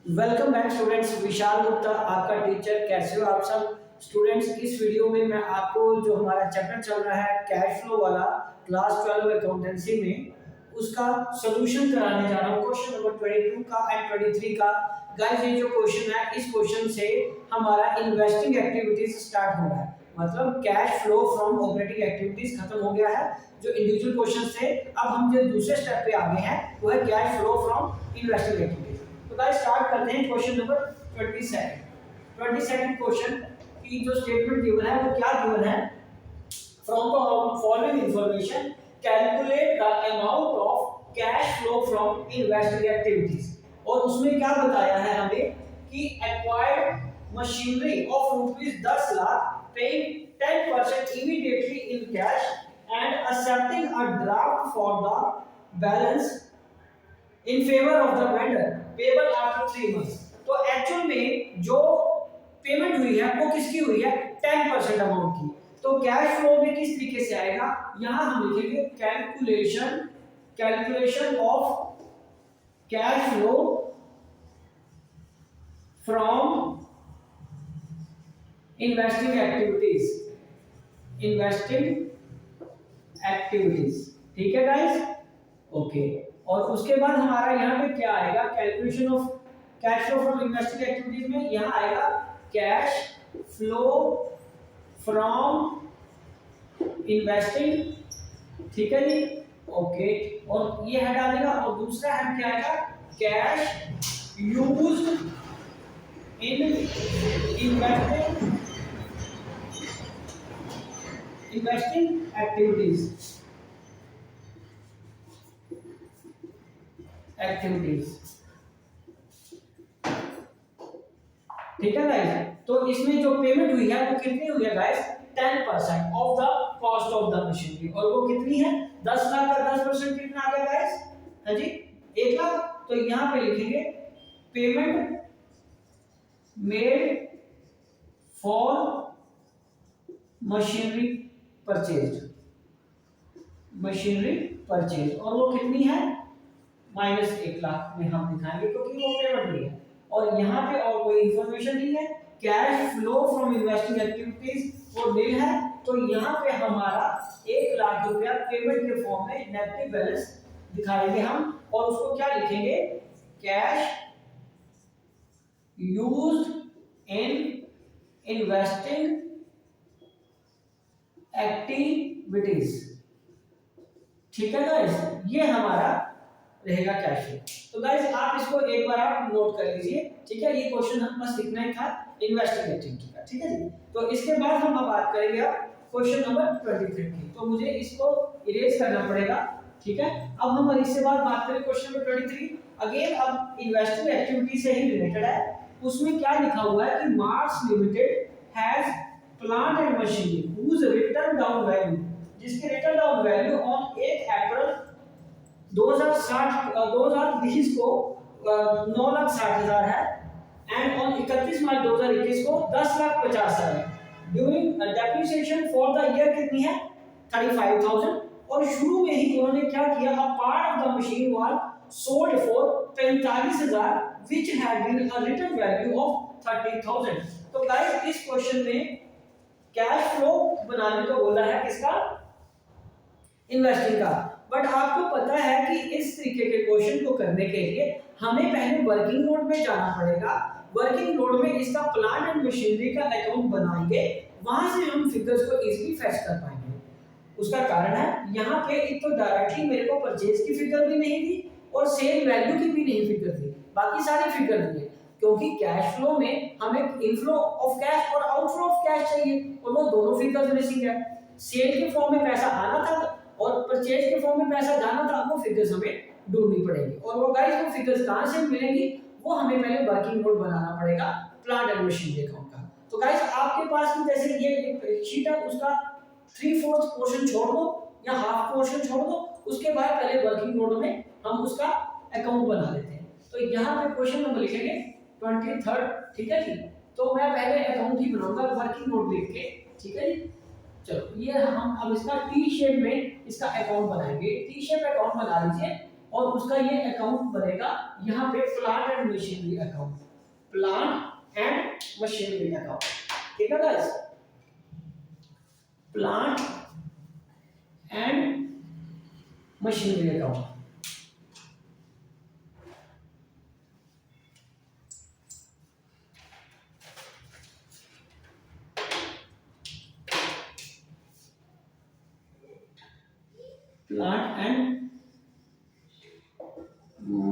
Welcome back students. Vishal Gupta आपका teacher. कैसे हो आप सब स्टूडेंट्स? इस वीडियो में मैं आपको जो हमारा चैप्टर चल रहा है कैश फ्लो वाला क्लास 12 अकाउंटेंसी में उसका सॉल्यूशन कराने जा रहा हूँ। क्वेश्चन नंबर 22 का एंड 23 का। गाइस ये जो क्वेश्चन है इस क्वेश्चन से हमारा इन्वेस्टिंग एक्टिविटीज स्टार्ट हो रहा है, मतलब cash flow from operating activities खत्म हो गया है। जो इंडिविजुअल क्वेश्चन थे, अब हम जो दूसरे स्टेप पे आगे हैं वो है cash flow from investing activities. तो गाइस स्टार्ट करते हैं क्वेश्चन नंबर 22 क्वेश्चन की जो स्टेटमेंट गिवन है वो क्या गिवन है? From the following information calculate the amount of cash flow from investing activities. और उसमें क्या बताया है हमें कि acquired machinery of ₹10 lakh paying 10% immediately in cash and accepting a draft for the balance in favor of the vendor payable after 3 months। तो actual में जो पेमेंट हुई है वो किसकी हुई है? 10% अमाउंट की। तो कैश फ्लो में किस तरीके से आएगा? यहां हम लिखेंगे calculation of cash flow from investing activities. ठीक है गाइस, ओके। और उसके बाद हमारा यहाँ पे क्या आएगा? Calculation of cash flow from investing activities में यहाँ आएगा कैश फ्लो फ्रॉम इन्वेस्टिंग। ठीक है जी, ओके। और ये हटा देगा और दूसरा है क्या आएगा? Cash used in investing activities. ठीक है गाइस, तो इसमें जो पेमेंट हुई है वो कितनी हुई है guys? 10% of the cost of the machinery. और वो कितनी है? 10 लाख का 10% कितना आ गया गाइस? हाँ जी, 1 लाख। तो यहां पे लिखेंगे payment made for machinery purchase. और वो कितनी है? -1 लाख में हम दिखाएंगे क्योंकि वो पेमेंट हुई है। और यहाँ पे और कोई इंफॉर्मेशन नहीं है। Cash flow from investing activities वो नील है। तो यहाँ पे हमारा 1 लाख रुपया पेमेंट के फॉर्म में नेगेटिव बैलेंस दिखाएंगे हम। और उसको क्या लिखेंगे? Cash used in investing activities. ठीक है गाइस, ये हमारा रहेगा कैश फ्लो। तो गाइस आप इसको एक बार आप नोट कर लीजिए। ठीक है, ये क्वेश्चन हम बस लिखना ही था इन्वेस्टिंग एक्टिविटी का। ठीक है जी, तो इसके बाद हम अब बात करेंगे अब क्वेश्चन नंबर 23 की। तो मुझे इसको इरेज करना पड़ेगा। ठीक है, अब हम इससे बाद बात करें क्वेश्चन नंबर 23। अगेन अब इन्वेस्टिंग एक्टिविटी से ही रिलेटेड है। उसमें क्या लिखा हुआ है कि Mars limited has plant and machinery whose written down value, जिसकी written down value on 1 April 2020 को 9,60,000 है एंड ऑन 31 मार्च 2021 को 10,50,000 है। During depreciation for the year कितनी है? 35,000। और शुरू में ही उन्होंने क्या किया? A part of the machine was sold for 45,000 which had been a written value of 30,000। तो गाइस इस क्वेश्चन में कैश फ्लो बनाने को बोला है किसका? इन्वेस्टिंग का। बट आपको पता है कि इस तरीके के क्वेश्चन को करने के लिए हमें पहले वर्किंग नोट में जाना पड़ेगा। वर्किंग नोट में इसका प्लांट एंड मशीनरी का अकाउंट बनाएंगे, वहां से हम फिगर्स को इजीली फेच कर पाएंगे। उसका कारण है यहाँ पे एक तो डायरेक्टली मेरे को परचेज की फिगर भी नहीं दी और सेल वैल्यू की भी नहीं फिगर दी, बाकी सारी फिगर दी है। क्योंकि कैश फ्लो में हमें इनफ्लो ऑफ कैश और आउटफ्लो ऑफ कैश चाहिए और वो दोनों फिगर्स मिसिंग है। सेल के फॉर्म में पैसा आना था और परचेज के फॉर्म में पैसा जाना था, वो फिगर्स हमें ढूंढनी पड़ेगी। और वो गाइस वो फिगर्स कहां से मिलेंगी? वो हमें पहले वर्किंग नोट बनाना पड़ेगा प्लांट एंड मशीनरी अकाउंट का। तो गाइस आपके पास भी जैसे ये एक शीट है, उसका 3/4 पोर्शन छोड़ दो या हाफ पोर्शन छोड़ दो, उसके बाद पहले वर्किंग नोट में हम उसका अकाउंट बना लेते हैं। तो यहाँ पे क्वेश्चन नंबर लिखेंगे 23। ठीक है जी, तो मैं पहले अकाउंट ही बनाऊंगा वर्किंग नोट लिख के। ठीक है जी, चलो ये हम अब इसका टी शेप में इसका अकाउंट बनाएंगे। टी शेप अकाउंट बना लीजिए और उसका ये अकाउंट बनेगा यहाँ पे plant and machinery account, plant and machinery account. ठीक है guys, plant and machinery account. Plant and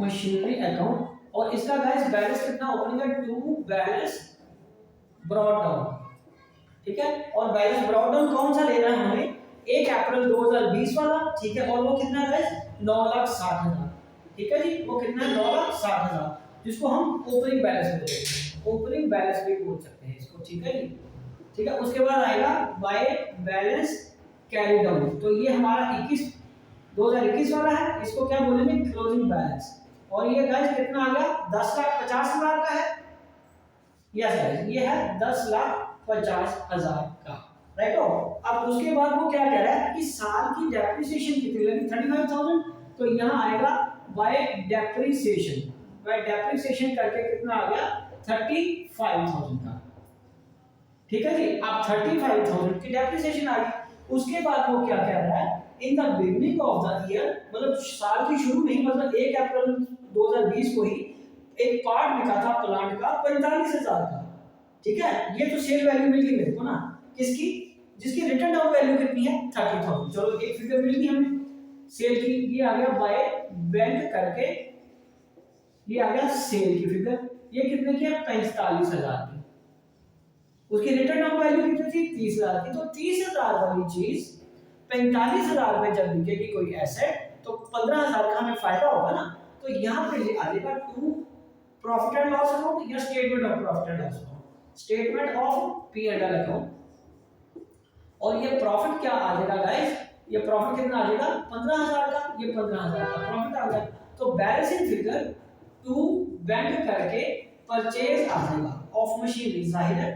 machinery account, और इसका गाइस बैलेंस कितना ओपनिंग है, टू बैलेंस ब्रॉट डाउन। ठीक है, और बैलेंस ब्रॉट डाउन कौन सा लेना है हमें, 1 अप्रैल 2020 वाला। ठीक है, और वो कितना है गाइस, 9,60,000। ठीक है जी, वो कितना है, 9,60,000, जिसको हम ओपनिंग बैलेंस बोलते हैं, ओपनिंग बैलेंस भी बोल सकते हैं इसको। ठीक है जी, ठीक है। उसके बाद आएगा बाय बैलेंस कैरी डाउन, तो ये हमारा 2021 वाला है, इसको क्या बोलेंगे, क्लोजिंग बैलेंस। और ये गाइस कितना आ गया, 10,50,000 का है। यस गाइस, ये है 10,50,000 का, राइट हो। अब उसके बाद वो क्या कह रहा है कि साल की डेप्रिसिएशन कितनी लगी, 35,000, तो यहाँ आएगा बाय डेप्रिसिएशन, बाय डेप्रिसिएशन करके कितना आ गया, 35,000 का। ठीक है जी, अब 35,000 की डेप्रिसिएशन आ गई। उसके बाद वो क्या कह रहा है, in the beginning of the year, मतलब साल के शुरू में ही, मतलब 1 अप्रैल 2020 को ही एक पार्ट बिका था प्लांट का 45,000 का। ठीक है, ये तो सेल वैल्यू मिल गई मेरे को ना, किसकी, जिसकी रिटर्न डाउन वैल्यू कितनी है, 30,000। चलो एक फिगर मिल गई हमें सेल की, ये आ गया बाय बैंक करके, ये आ गया सेल की फिगर, ये कितने की है, 45,000 की। उसकी रिटर्न डाउन वैल्यू कितनी थी, 30,000 की। तो 30,000 वाली चीज 45,000 में जब बिकेगी कोई एसेट, तो 15,000 का हमें फायदा होगा ना। तो यहाँ पे आ जाएगा to profit and loss account या statement of profit and loss account, statement of P and L account. और ये प्रॉफिट क्या आ जाएगा गाइस, ये प्रॉफिट कितना आ जाएगा, 15,000 का, ये 15,000 का प्रॉफिट आ गया। तो बैलेंसिंग फिगर टू बैंक करके परचेज आ जाएगा ऑफ मशीनरी, जाहिर है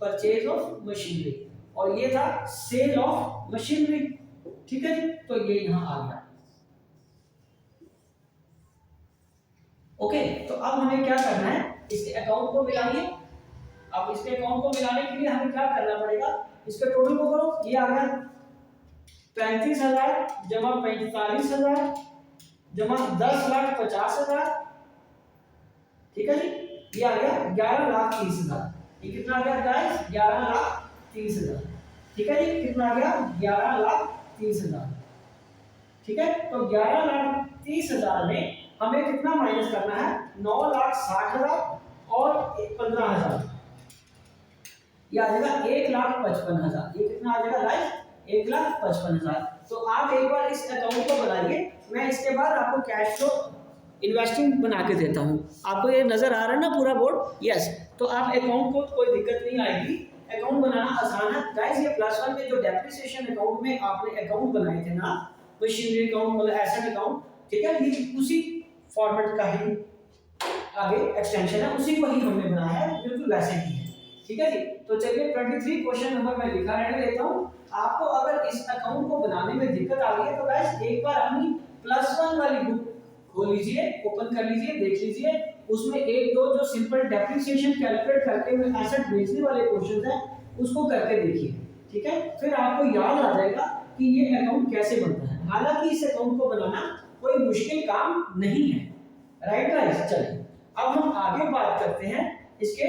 परचेज ऑफ मशीनरी, और ये था सेल ऑफ मशीनरी। ठीक है जी, तो ये यहां आ गया। ओके, तो अब हमें क्या करना है, इसके अकाउंट को मिलाइए। अब इसके अकाउंट को मिलाने के लिए हमें क्या करना पड़ेगा, इसके टोटल को करो, ये आ गया 35,000 जमा 45,000 जमा 10,50,000। ठीक है जी, ये आ गया 11,30,000। ये कितना आ गया गाइस, 11,30,000। ठीक है जी, कितना आ गया, 11,30,000। ठीक है, तो 11,30,000 में हमें कितना माइनस करना है, 9,60,000 और 15,000, ये आ जाएगा 1,55,000। ये कितना आ जाएगा गाइस, 1,55,000। तो आप एक बार इस अकाउंट को बनाइए, मैं इसके बाद आपको कैश फ्लो इन्वेस्टिंग बना के देता हूँ। आपको ये नजर आ रहा है ना पूरा बोर्ड, यस। तो आप अकाउंट को कोई दिक्कत नहीं आएगी, अकाउंट बनाना आसान है गाइस। ये +1 में जो डेप्रिसिएशन अकाउंट में आपने अकाउंट बनाए थे ना, मशीनरी अकाउंट मतलब एसेट अकाउंट, ठीक है, ये उसी फॉर्मेट का ही आगे एक्सटेंशन है, उसी को ही हमने बनाया है, बिल्कुल वैसे ही है। ठीक है जी, तो चलिए 23 क्वेश्चन नंबर मैं लिखा रहने देता हूँ। आपको अगर इस अकाउंट को बनाने में दिक्कत आ गई है तो गाइस एक बार अपनी +1 वाली बुक खोल लीजिए, ओपन कर लीजिए, देख लीजिए, उसमें एक दो जो सिंपल डेप्रिसिएशन कैलकुलेट करके में एसेट बेचने वाले क्वेश्चंस हैं, उसको करके देखिए। ठीक है, फिर आपको याद आ जाएगा कि ये अकाउंट कैसे बनता है। हालांकि इस अकाउंट को बनाना कोई मुश्किल काम नहीं है, राइट गाइस। चलिए अब हम आगे बात करते हैं इसके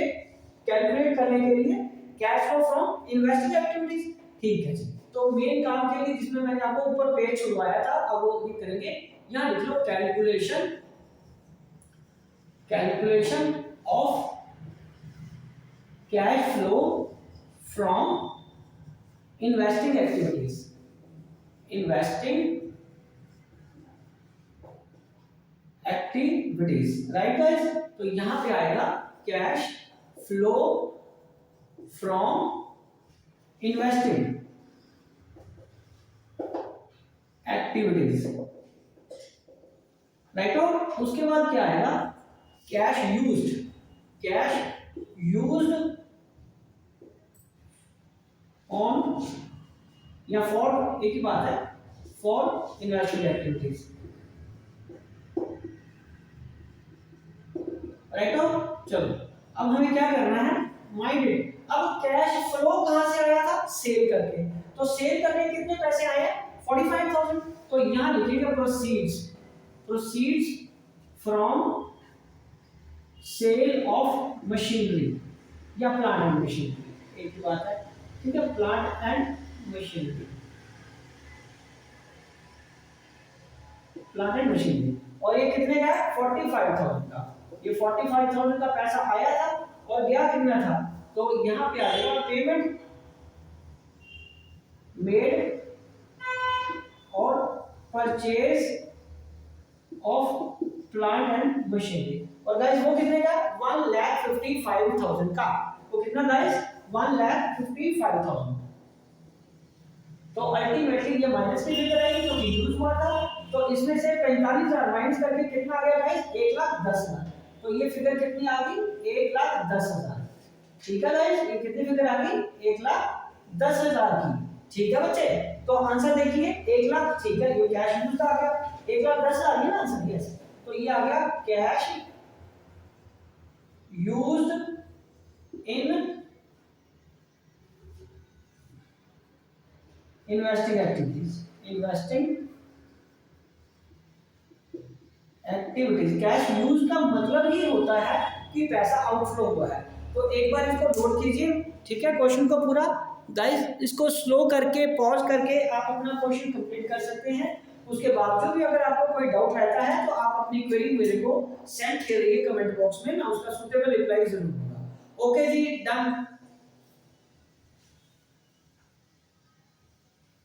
कैलकुलेट करने के लिए cash flow from investing activities. ठीक है जी, तो मेन काम के लिए जिसमें मैंने आपको ऊपर पेज छुड़वाया था, अब वो ये करेंगे। यहां लिख लो calculation of cash flow from investing activities, right guys. तो यहां पे आएगा cash flow from investing activities, right. और उसके बाद क्या आएगा, कैश यूज्ड ऑन या फॉर, एक ही बात है, फॉर इन्वेस्टिंग एक्टिविटीज। राइट हो। चलो अब हमें क्या करना है, माइंड इट। अब कैश फ्लो कहां से आया था, सेल करके। तो सेल करके कितने पैसे आए हैं, 45,000। तो यहां लिखेंगे proceeds, proceeds from sale of machinery या प्लांट एंड मशीनरी, एक ही बात है, ठीक है, plant and machinery, plant and machinery. और ये कितने का है, 45,000 का। ये 45,000 का पैसा आया था और गया कितना था, तो यहां पे आ जाएगा पेमेंट मेड और purchase of plant and machinery. और गाइस वो कितने का, 1,55,000 का। वो कितना गाइस, 1,55,000। तो अल्टीमेटली ये माइनस की फिगर आएगी क्योंकि यूज हुआ था। तो इसमें से 45,000 माइनस करके कितना आ गया गाइस, 1,10,000। तो ये फिगर कितनी आ गई, 1,10,000। ठीक है गाइस, ये कितनी फिगर आ गई, 1,10,000 की। ठीक है बच्चे, तो आंसर देखिए 1,00,000, ठीक है, ये कैश यूज आ गया, 1,10,000 है ना आंसर, यस। तो ये आ गया cash used in investing activities, investing activities. Cash use का मतलब ही होता है कि पैसा आउटफ्लो हुआ है। तो एक बार इसको नोट कीजिए, ठीक है, क्वेश्चन को पूरा। गाइस इसको स्लो करके, पॉज करके आप अपना क्वेश्चन कंप्लीट कर सकते हैं। उसके बावजूद भी अगर आपको कोई डाउट रहता है तो आप अपनी क्वेरी मेरे को सेंड करिए कमेंट बॉक्स में, मैं उसका सूटेबल रिप्लाई जरूर दूंगा। ओके जी, डन।